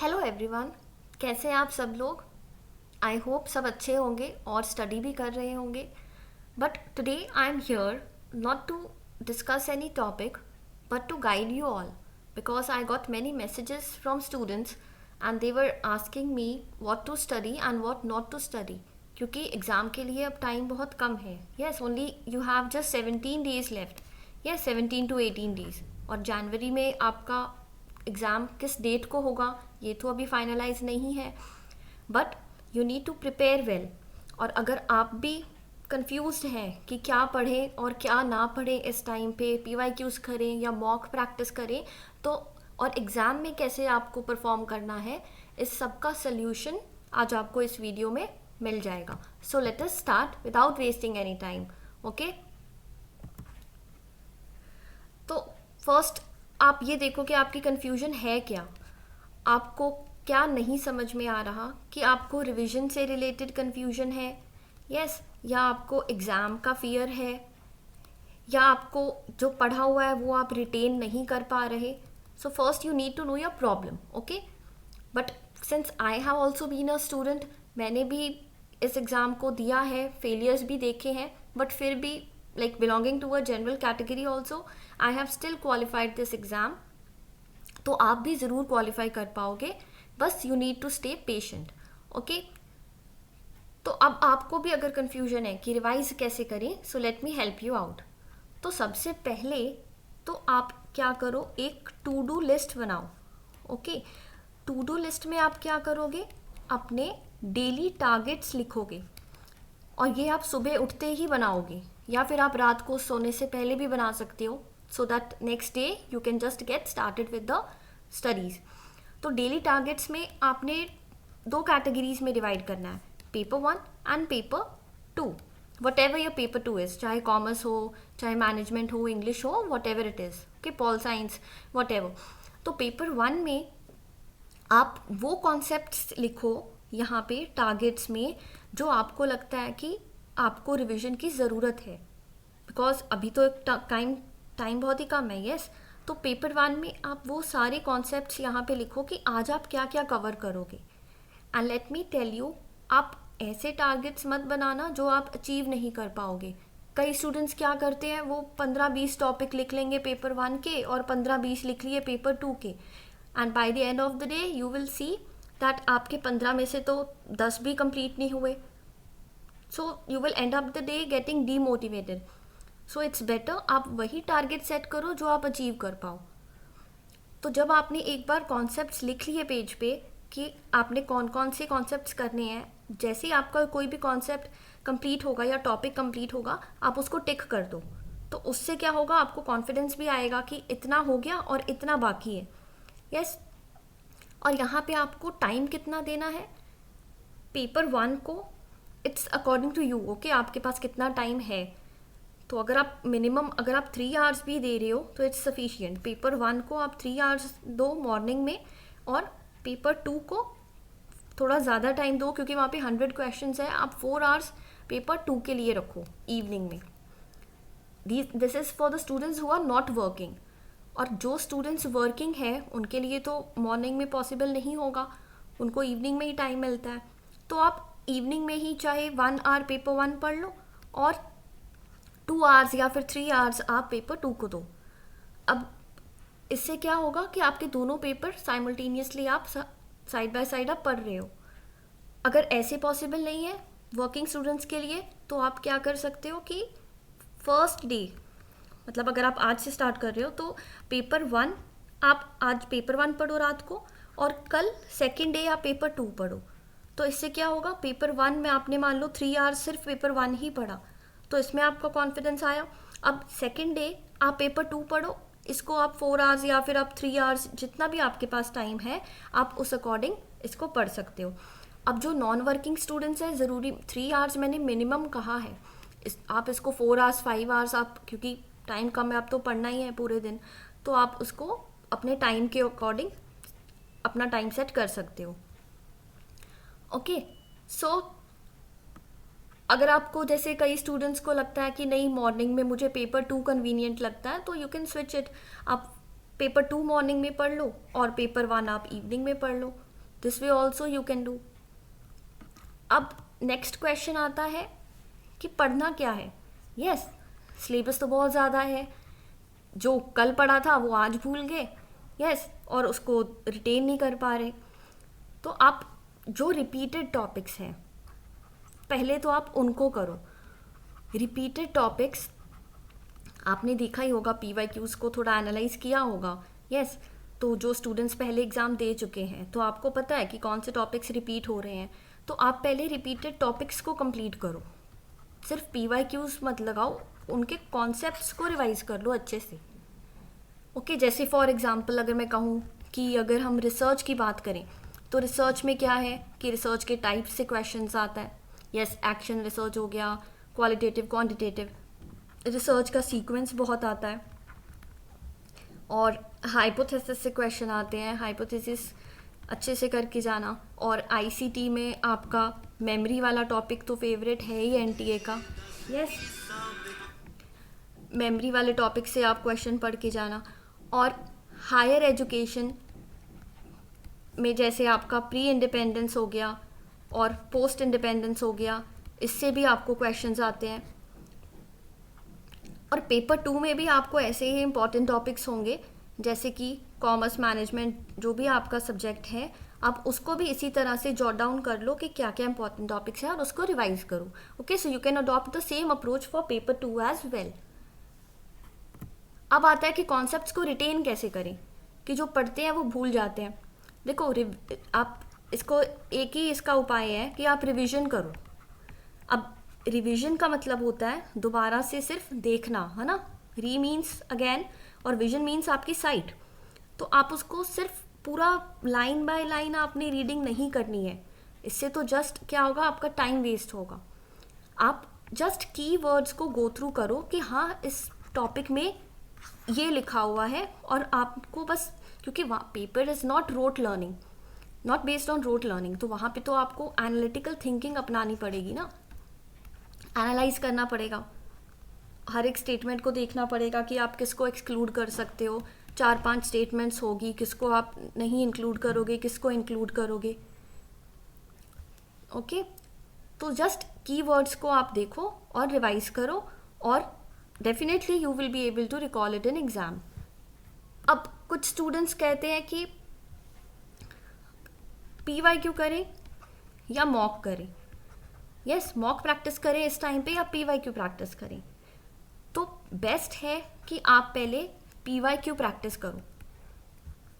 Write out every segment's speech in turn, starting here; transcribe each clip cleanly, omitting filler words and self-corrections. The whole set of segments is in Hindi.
हेलो एवरीवन, कैसे हैं आप सब लोग। आई होप सब अच्छे होंगे और स्टडी भी कर रहे होंगे। But today I am here not to discuss any topic but to guide you all because I got many messages from students and they were asking me what to study and what not to study. क्योंकि एग्ज़ाम के लिए अब टाइम बहुत कम है। Yes, only you have just 17 days left. Yes, 17 to 18 days. और जनवरी में आपका एग्ज़ाम किस डेट को होगा ये तो अभी फाइनलाइज नहीं है, but you need to prepare well. और अगर आप भी कंफ्यूज्ड हैं कि क्या पढ़ें और क्या ना पढ़ें, इस टाइम पे PYQs करें या मॉक प्रैक्टिस करें, तो और एग्ज़ाम में कैसे आपको परफॉर्म करना है, इस सब का सल्यूशन आज आपको इस वीडियो में मिल जाएगा। So let us start without wasting any time. Okay, तो फर्स्ट आप ये देखो कि आपकी कन्फ्यूजन है क्या। आपको क्या नहीं समझ में आ रहा, कि आपको रिवीजन से रिलेटेड कन्फ्यूजन है, यस, या आपको एग्ज़ाम का फियर है, या आपको जो पढ़ा हुआ है वो आप रिटेन नहीं कर पा रहे। So first you need to know your problem. Okay, but since I have also been a student, मैंने भी इस एग्ज़ाम को दिया है, फेलियर्स भी देखे हैं, बट फिर भी like belonging to a general category also, I have still qualified this exam। तो आप भी ज़रूर क्वालिफाई कर पाओगे, बस you need to stay patient. Okay, तो अब आपको भी अगर कन्फ्यूजन है कि रिवाइज कैसे करें, so let me help you out. तो सबसे पहले तो आप क्या करो, एक टू डू लिस्ट बनाओ। ओके, टू डू लिस्ट में आप क्या करोगे, अपने डेली टारगेट्स लिखोगे। और ये आप सुबह उठते ही बनाओगे, या फिर आप रात को सोने से पहले भी बना सकते हो, so that next day you can just get started with the studies. तो डेली टारगेट्स में आपने दो कैटेगरीज में डिवाइड करना है, paper 1 and paper 2। What ever your paper 2 is, चाहे कॉमर्स हो, चाहे मैनेजमेंट हो, इंग्लिश हो, what ever it is, okay, pol science, what ever. तो पेपर 1 में आप वो कॉन्सेप्ट्स लिखो यहाँ पे टारगेट्स में जो आपको लगता है कि आपको रिवीजन की ज़रूरत है, बिकॉज अभी तो एक टाइम बहुत ही कम है। यस, तो पेपर 1 में आप वो सारे कॉन्सेप्ट्स यहाँ पे लिखो कि आज आप क्या क्या कवर करोगे। And let me tell you, आप ऐसे टारगेट्स मत बनाना जो आप अचीव नहीं कर पाओगे। कई स्टूडेंट्स क्या करते हैं, वो 15-20 टॉपिक लिख लेंगे पेपर 1 के और 15-20 लिख लिए पेपर 2 के, and by the end of the day you will see that आपके 15 में से तो 10 भी कंप्लीट नहीं हुए। So you will and up the day getting demotivated. So it's better आप वही टारगेट सेट करो जो आप अचीव कर पाओ। तो जब आपने एक बार कॉन्सेप्ट्स लिख लिए पेज पे कि आपने कौन कौन से कॉन्सेप्ट्स करने हैं, जैसे ही आपका कोई भी कॉन्सेप्ट कंप्लीट होगा या टॉपिक कंप्लीट होगा, आप उसको टिक कर दो। तो उससे क्या होगा, आपको कॉन्फिडेंस भी आएगा कि इतना हो गया और इतना बाकी है। यस, और यहाँ पे आपको टाइम कितना देना है, पेपर 1 को it's according to you. Okay, आपके पास कितना टाइम है, तो अगर आप मिनिमम अगर आप 3 आवर्स भी दे रहे हो तो इट्स सफिशियंट। पेपर 1 को आप 3 आवर्स दो मॉर्निंग में, और पेपर 2 को थोड़ा ज़्यादा टाइम दो क्योंकि वहाँ पे 100 क्वेश्चंस है। आप 4 आवर्स पेपर 2 के लिए रखो इवनिंग में। This is for the students who are not working. और जो स्टूडेंट्स वर्किंग है उनके लिए तो मॉर्निंग में पॉसिबल नहीं होगा, उनको इवनिंग में ही टाइम मिलता है। तो आप इवनिंग में ही चाहे 1 आवर पेपर 1 पढ़ लो और 2 आवर्स या फिर 3 आवर्स आप पेपर 2 को दो। अब इससे क्या होगा कि आपके दोनों पेपर साइमल्टेनियसली आप साइड बाय साइड आप पढ़ रहे हो। अगर ऐसे पॉसिबल नहीं है वर्किंग स्टूडेंट्स के लिए, तो आप क्या कर सकते हो कि फर्स्ट डे, मतलब अगर आप आज से स्टार्ट कर रहे हो तो पेपर 1 आप आज पेपर 1 पढ़ो रात को, और कल सेकेंड डे आप पेपर 2 पढ़ो। तो इससे क्या होगा, पेपर 1 में आपने मान लो 3 आवर्स सिर्फ पेपर 1 ही पढ़ा, तो इसमें आपका कॉन्फिडेंस आया। अब सेकेंड डे आप पेपर 2 पढ़ो, इसको आप 4 आवर्स या फिर आप 3 आवर्स, जितना भी आपके पास टाइम है आप उस अकॉर्डिंग इसको पढ़ सकते हो। अब जो नॉन वर्किंग स्टूडेंट्स हैं, ज़रूरी 3 आवर्स मैंने मिनिमम कहा है, आप इसको 4 आवर्स 5 आवर्स आप, क्योंकि टाइम कम है, आप तो पढ़ना ही है पूरे दिन, तो आप उसको अपने टाइम के अकॉर्डिंग अपना टाइम सेट कर सकते हो। ओके, सो अगर आपको, जैसे कई स्टूडेंट्स को लगता है कि नहीं मॉर्निंग में मुझे पेपर 2 कन्वीनियंट लगता है, तो यू कैन स्विच इट। आप पेपर 2 मॉर्निंग में पढ़ लो और पेपर 1 आप इवनिंग में पढ़ लो। This way also you can do. अब नेक्स्ट क्वेश्चन आता है कि पढ़ना क्या है. यस, सिलेबस तो बहुत ज़्यादा है, जो कल पढ़ा था वो आज भूल गए. यस, और उसको रिटेन नहीं कर पा रहे. तो आप जो रिपीटेड टॉपिक्स हैं पहले तो आप उनको करो. रिपीटेड टॉपिक्स आपने देखा ही होगा, PYQs को थोड़ा एनालाइज किया होगा. यस, तो जो स्टूडेंट्स पहले एग्ज़ाम दे चुके हैं तो आपको पता है कि कौन से टॉपिक्स रिपीट हो रहे हैं. तो आप पहले रिपीटेड टॉपिक्स को कंप्लीट करो. सिर्फ PYQs मत लगाओ, उनके कॉन्सेप्ट्स को रिवाइज कर लो अच्छे से. ओके, जैसे फॉर एग्जांपल अगर मैं कहूँ कि अगर हम रिसर्च की बात करें तो रिसर्च में क्या है कि रिसर्च के टाइप से क्वेश्चंस आता है. यस, एक्शन रिसर्च हो गया, क्वालिटेटिव, क्वांटिटेटिव. रिसर्च का सीक्वेंस बहुत आता है, और हाइपोथेसिस से क्वेश्चन आते हैं. हाइपोथेसिस अच्छे से करके जाना. और ICT में आपका मेमोरी वाला टॉपिक तो फेवरेट है ही NTA का. यस, मेमोरी वाले टॉपिक से आप क्वेश्चन पढ़ के जाना. और हायर एजुकेशन में जैसे आपका प्री इंडिपेंडेंस हो गया और पोस्ट इंडिपेंडेंस हो गया, इससे भी आपको क्वेश्चंस आते हैं. और पेपर 2 में भी आपको ऐसे ही इंपॉर्टेंट टॉपिक्स होंगे, जैसे कि कॉमर्स मैनेजमेंट, जो भी आपका सब्जेक्ट है आप उसको भी इसी तरह से जॉट डाउन कर लो कि क्या क्या इंपॉर्टेंट टॉपिक्स हैं और उसको रिवाइज करो. Okay, so you can adopt the same approach for paper 2 as well. अब आता है कि कॉन्सेप्ट्स को रिटेन कैसे करें, कि जो पढ़ते हैं वो भूल जाते हैं. देखो, आप इसको एक ही इसका उपाय है कि आप रिवीजन करो. अब रिवीजन का मतलब होता है दोबारा से सिर्फ देखना, है ना. री मीन्स अगेन और विजन मीन्स आपकी साइट. तो आप उसको सिर्फ पूरा लाइन बाय लाइन आपने रीडिंग नहीं करनी है. इससे तो जस्ट क्या होगा, आपका टाइम वेस्ट होगा. आप जस्ट की वर्ड्स को गो थ्रू करो कि हाँ इस टॉपिक में ये लिखा हुआ है, और आपको बस, क्योंकि paper is not rote learning, not based on rote learning, तो वहाँ पे तो आपको एनालिटिकल थिंकिंग अपनानी पड़ेगी ना. एनालाइज करना पड़ेगा, हर एक स्टेटमेंट को देखना पड़ेगा कि आप किसको एक्सक्लूड कर सकते हो. 4-5 स्टेटमेंट्स होगी, किसको आप नहीं इंक्लूड करोगे, किसको इंक्लूड करोगे. ओके, तो जस्ट कीवर्ड्स को आप देखो और रिवाइज करो, और definitely you will be able to recall it in exam. अब कुछ स्टूडेंट्स कहते हैं कि PYQ करें या मॉक करें. यस, मॉक प्रैक्टिस करें इस टाइम पे या PYQ प्रैक्टिस करें. तो बेस्ट है कि आप पहले PYQ प्रैक्टिस करो.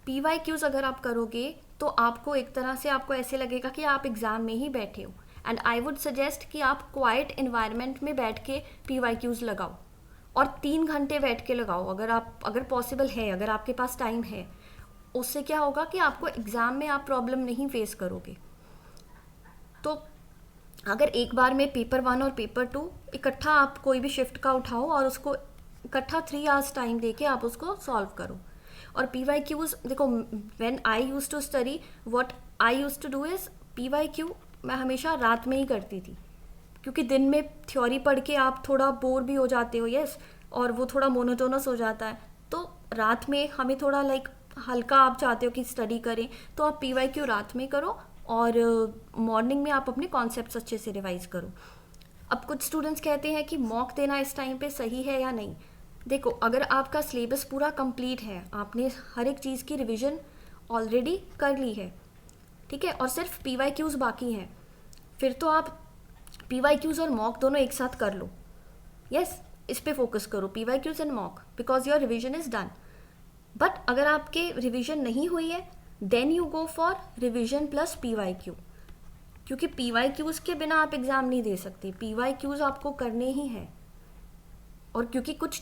PYQs अगर आप करोगे तो आपको एक तरह से आपको ऐसे लगेगा कि आप एग्ज़ाम में ही बैठे हो. एंड आई वुड सजेस्ट कि आप क्वाइट इन्वायरमेंट में बैठ के PYQs लगाओ, और 3 घंटे बैठ के लगाओ अगर पॉसिबल है, अगर आपके पास टाइम है. उससे क्या होगा कि आपको एग्ज़ाम में आप प्रॉब्लम नहीं फेस करोगे. तो अगर एक बार में पेपर 1 और पेपर 2 इकट्ठा आप कोई भी शिफ्ट का उठाओ और उसको इकट्ठा 3 आवर्स टाइम देके आप उसको सॉल्व करो. और PYQs देखो, when I used to study, what I used to do is PYQ मैं हमेशा रात में ही करती थी, क्योंकि दिन में थ्योरी पढ़ के आप थोड़ा बोर भी हो जाते हो. यस, और वो थोड़ा मोनोटोनस हो जाता है. तो रात में हमें थोड़ा हल्का आप चाहते हो कि स्टडी करें, तो आप PYQ रात में करो, और मॉर्निंग में आप अपने कॉन्सेप्ट्स अच्छे से रिवाइज करो. अब कुछ स्टूडेंट्स कहते हैं कि मॉक देना इस टाइम पे सही है या नहीं. देखो, अगर आपका सिलेबस पूरा कंप्लीट है, आपने हर एक चीज़ की रिवीजन ऑलरेडी कर ली है, ठीक है, और सिर्फ PYQs बाकी हैं, फिर तो आप PYQs और मॉक दोनों एक साथ कर लो. यस, इस पे फोकस करो, PYQs and mock, because your revision is done. But अगर आपके रिवीजन नहीं हुई है, then you go for revision plus PYQ, क्योंकि PYQs के बिना आप एग्ज़ाम नहीं दे सकते. PYQs आपको करने ही हैं. और क्योंकि कुछ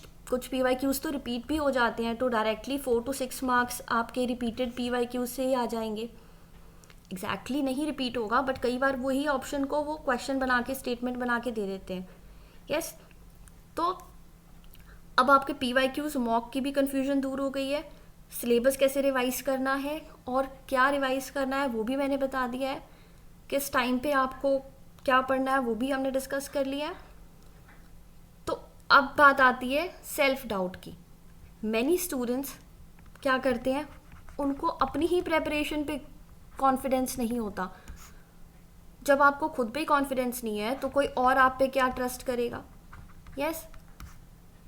PYQs तो रिपीट भी हो जाते हैं, तो डायरेक्टली 4 to 6 मार्क्स आपके रिपीटेड PYQs से ही आ जाएंगे. एग्जैक्टली नहीं रिपीट होगा, बट कई बार वही ऑप्शन को वो क्वेश्चन बना के, स्टेटमेंट बना के दे देते हैं. यस, तो अब आपके PYQs मॉक की भी कन्फ्यूजन दूर हो गई है. सिलेबस कैसे रिवाइज करना है और क्या रिवाइज करना है वो भी मैंने बता दिया है. किस टाइम पे आपको क्या पढ़ना है वो भी हमने डिस्कस कर लिया है. तो अब बात आती है सेल्फ डाउट की. मैनी स्टूडेंट्स क्या करते हैं, उनको अपनी ही प्रेपरेशन पे कॉन्फिडेंस नहीं होता। जब आपको खुद पे कॉन्फिडेंस नहीं है तो कोई और आप पे क्या ट्रस्ट करेगा? यस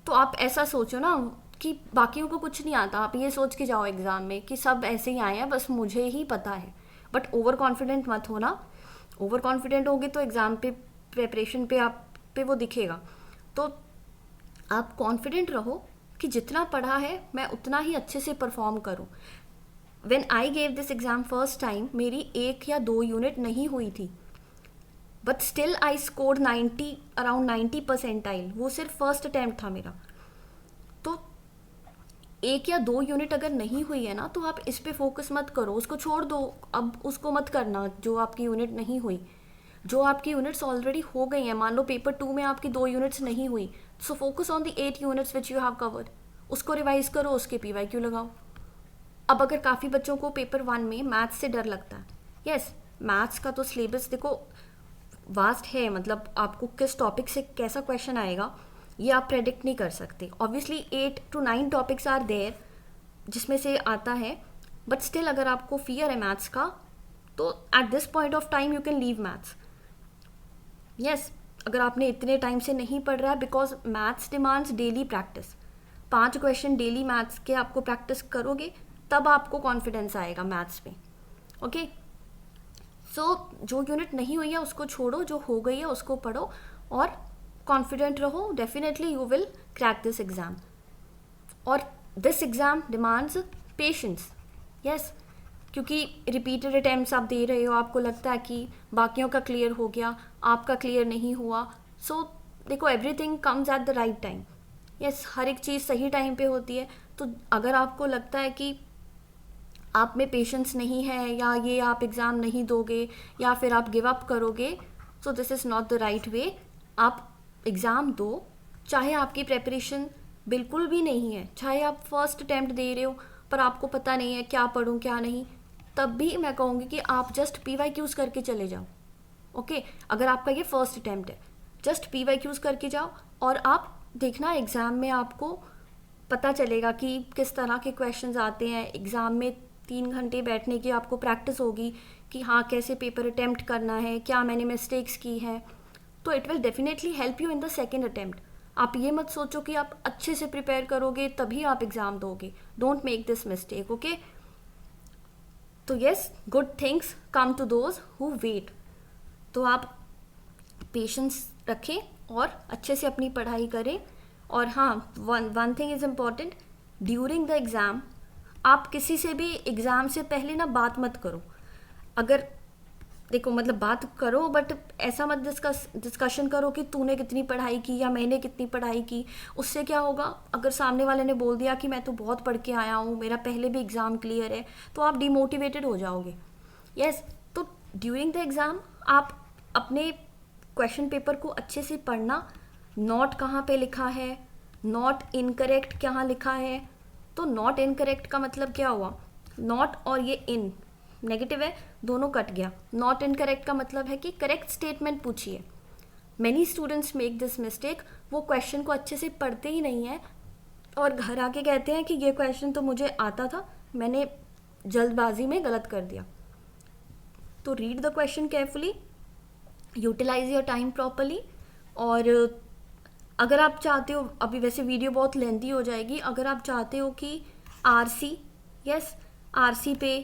तो आप ऐसा सोचो ना कि बाकियों को कुछ नहीं आता, आप ये सोच के जाओ एग्ज़ाम में कि सब ऐसे ही आए हैं, बस मुझे ही पता है। बट ओवर कॉन्फिडेंट मत हो ना। ओवर कॉन्फिडेंट होगे तो एग्ज़ाम पे प्रेपरेशन पे आप पे वो दिखेगा। तो आप कॉन्फिडेंट रहो कि जितना पढ़ा है मैं उतना ही अच्छे से परफॉर्म करूँ। When I gave this exam first time मेरी 1 या 2 यूनिट नहीं हुई थी, but still I scored 90 around 90 percentile. वो सिर्फ फर्स्ट अटैम्प्ट था मेरा। तो 1 या 2 यूनिट अगर नहीं हुई है ना तो आप इस पे फोकस मत करो, उसको छोड़ दो। अब उसको मत करना जो आपकी यूनिट नहीं हुई। जो आपकी यूनिट्स ऑलरेडी हो गई हैं, मान लो पेपर 2 में आपकी 2 यूनिट्स नहीं हुई, so focus on the 8 units which you have covered. उसको रिवाइज करो, उसके PYQ लगाओ। अब अगर काफ़ी बच्चों को पेपर 1 में मैथ्स से डर लगता है, यस मैथ्स का तो सिलेबस देखो वास्ट है, मतलब आपको किस टॉपिक से कैसा क्वेश्चन आएगा ये आप प्रेडिक्ट नहीं कर सकते। Obviously 8 to 9 topics are there जिसमें से आता है, बट स्टिल अगर आपको फियर है मैथ्स का तो at this point of time you can leave maths. Yes अगर आपने इतने टाइम से नहीं पढ़ रहा है, because maths demands daily practice. 5 question daily maths के आपको प्रैक्टिस करोगे तब आपको कॉन्फिडेंस आएगा मैथ्स में। ओके सो जो यूनिट नहीं हुई है उसको छोड़ो, जो हो गई है उसको पढ़ो और कॉन्फिडेंट रहो। Definitely you will crack this exam. और this exam demands patience. Yes क्योंकि रिपीटेड अटैम्प्ट्स आप दे रहे हो, आपको लगता है कि बाकियों का क्लियर हो गया, आपका क्लियर नहीं हुआ। सो देखो everything comes at the right time. Yes हर एक चीज़ सही टाइम पे होती है। तो अगर आपको लगता है कि आप में पेशेंस नहीं है या ये आप एग्ज़ाम नहीं दोगे या फिर आप गिव अप करोगे, so this is not the right way. आप एग्ज़ाम दो, चाहे आपकी प्रेपरेशन बिल्कुल भी नहीं है, चाहे आप फर्स्ट अटैम्प्ट दे रहे हो पर आपको पता नहीं है क्या पढूं क्या नहीं, तब भी मैं कहूँगी कि आप जस्ट PYQs करके चले जाओ। ओके अगर आपका ये फर्स्ट अटैम्प्ट है, जस्ट PYQs करके जाओ और आप देखना एग्ज़ाम में आपको पता चलेगा कि किस तरह के क्वेश्चंस आते हैं। एग्ज़ाम में 3 घंटे बैठने की आपको प्रैक्टिस होगी कि हाँ कैसे पेपर अटैम्प्ट करना है, क्या मैंने मिस्टेक्स की हैं। तो it will definitely help you in the second attempt. आप ये मत सोचो कि आप अच्छे से प्रिपेयर करोगे तभी आप एग्ज़ाम दोगे। Don't make this mistake. Okay तो yes good things come to those who wait. तो आप पेशेंस रखें और अच्छे से अपनी पढ़ाई करें। और हाँ one thing is important, during the exam आप किसी से भी एग्ज़ाम से पहले ना बात मत करो। अगर देखो मतलब बात करो बट ऐसा मत डिस्कशन करो कि तूने कितनी पढ़ाई की या मैंने कितनी पढ़ाई की। उससे क्या होगा, अगर सामने वाले ने बोल दिया कि मैं तो बहुत पढ़ के आया हूँ, मेरा पहले भी एग्ज़ाम क्लियर है, तो आप डिमोटिवेटेड हो जाओगे। यस तो ड्यूरिंग द एग्ज़ाम आप अपने क्वेश्चन पेपर को अच्छे से पढ़ना। नॉट कहाँ पे लिखा है, नॉट इनकरेक्ट कहाँ लिखा है। तो नॉट इनकरेक्ट का मतलब क्या हुआ, नॉट और ये इन नेगेटिव है, दोनों कट गया। नॉट इनकरेक्ट का मतलब है कि करेक्ट स्टेटमेंट पूछिए। Many students make this mistake, वो क्वेश्चन को अच्छे से पढ़ते ही नहीं है और घर आके कहते हैं कि ये क्वेश्चन तो मुझे आता था, मैंने जल्दबाजी में गलत कर दिया। तो read the question carefully, utilise your time properly. और अगर आप चाहते हो, अभी वैसे वीडियो बहुत लेंथी हो जाएगी, अगर आप चाहते हो कि आरसी यस आरसी पे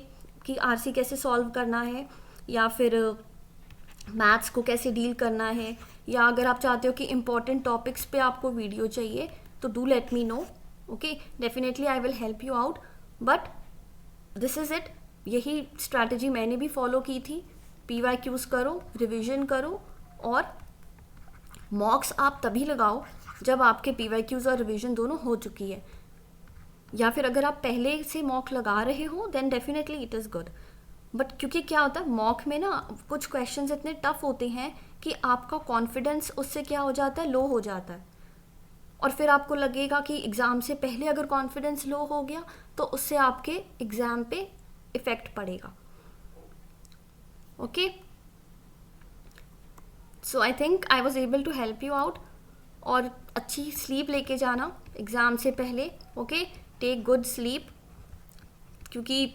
कि आरसी कैसे सॉल्व करना है या फिर मैथ्स को कैसे डील करना है, या अगर आप चाहते हो कि इम्पॉर्टेंट टॉपिक्स पे आपको वीडियो चाहिए तो do let me know. Okay definitely I will help you out. But this is it, यही स्ट्रैटेजी मैंने भी फॉलो की थी। PYQs करो, रिविजन करो और मॉक्स आप तभी लगाओ जब आपके PYQs और रिविजन दोनों हो चुकी है। या फिर अगर आप पहले से मॉक लगा रहे हो then definitely it is good. But क्योंकि क्या होता है मॉक में ना कुछ क्वेश्चंस इतने टफ होते हैं कि आपका कॉन्फिडेंस उससे क्या हो जाता है, लो हो जाता है। और फिर आपको लगेगा कि एग्ज़ाम से पहले अगर कॉन्फिडेंस लो हो गया तो उससे आपके एग्ज़ाम पे इफ़ेक्ट पड़ेगा। Okay so I think I was able to help you out. और अच्छी स्लीप लेके जाना एग्ज़ाम से पहले। ओके टेक गुड स्लीप, क्योंकि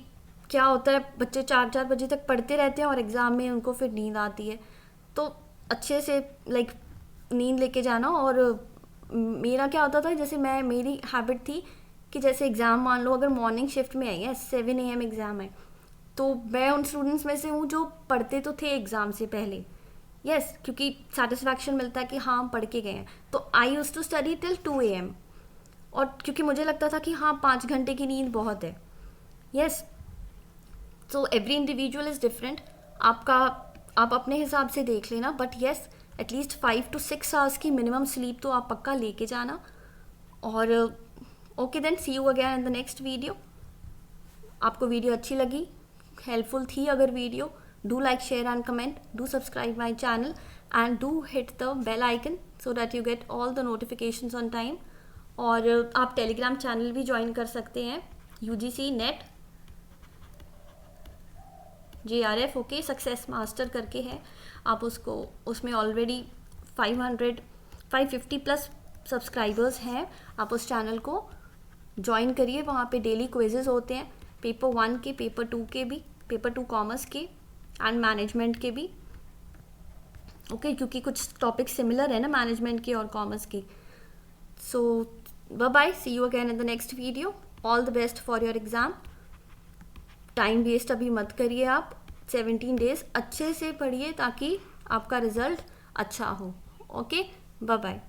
क्या होता है, बच्चे 4-4 बजे तक पढ़ते रहते हैं और एग्ज़ाम में उनको फिर नींद आती है। तो अच्छे से लाइक नींद लेके जाना। और मेरा क्या होता था, जैसे मेरी हैबिट थी कि जैसे एग्ज़ाम मान लो अगर मॉर्निंग शिफ्ट में आई है, 7 AM एग्ज़ाम है, तो मैं उन स्टूडेंट्स में से हूँ जो पढ़ते तो थे एग्ज़ाम से पहले। यस, क्योंकि सेटिस्फैक्शन मिलता है कि हाँ हम पढ़ के गए हैं। तो I use to study till 2 AM। और क्योंकि मुझे लगता था कि हाँ 5 घंटे की नींद बहुत है। Yes, so every individual is different. आप अपने हिसाब से देख लेना, but yes at least 5 to 6 hours की मिनिमम स्लीप तो आप पक्का लेके जाना। और okay then, see you again in the next video. आपको वीडियो अच्छी लगी, हेल्पफुल थी अगर video, do like, share and comment, do subscribe my channel and do hit the bell icon so that you get all the notifications on time. और आप टेलीग्राम चैनल भी ज्वाइन कर सकते हैं, UGC net JRF okay success master करके है। आप उसमें ऑलरेडी 550 प्लस सब्सक्राइबर्स हैं। आप उस चैनल को ज्वाइन करिए, वहाँ पे डेली क्विजेज होते हैं, पेपर 1 के, पेपर 2 के भी, पेपर 2 कॉमर्स के एंड मैनेजमेंट के भी। ओके, क्योंकि कुछ टॉपिक सिमिलर है ना मैनेजमेंट के और कॉमर्स के। So bye bye, see you again in the next video. All the best for your exam. Time waste अभी मत करिए आप, 17 डेज अच्छे से पढ़िए ताकि आपका रिजल्ट अच्छा हो। Okay, bye bye.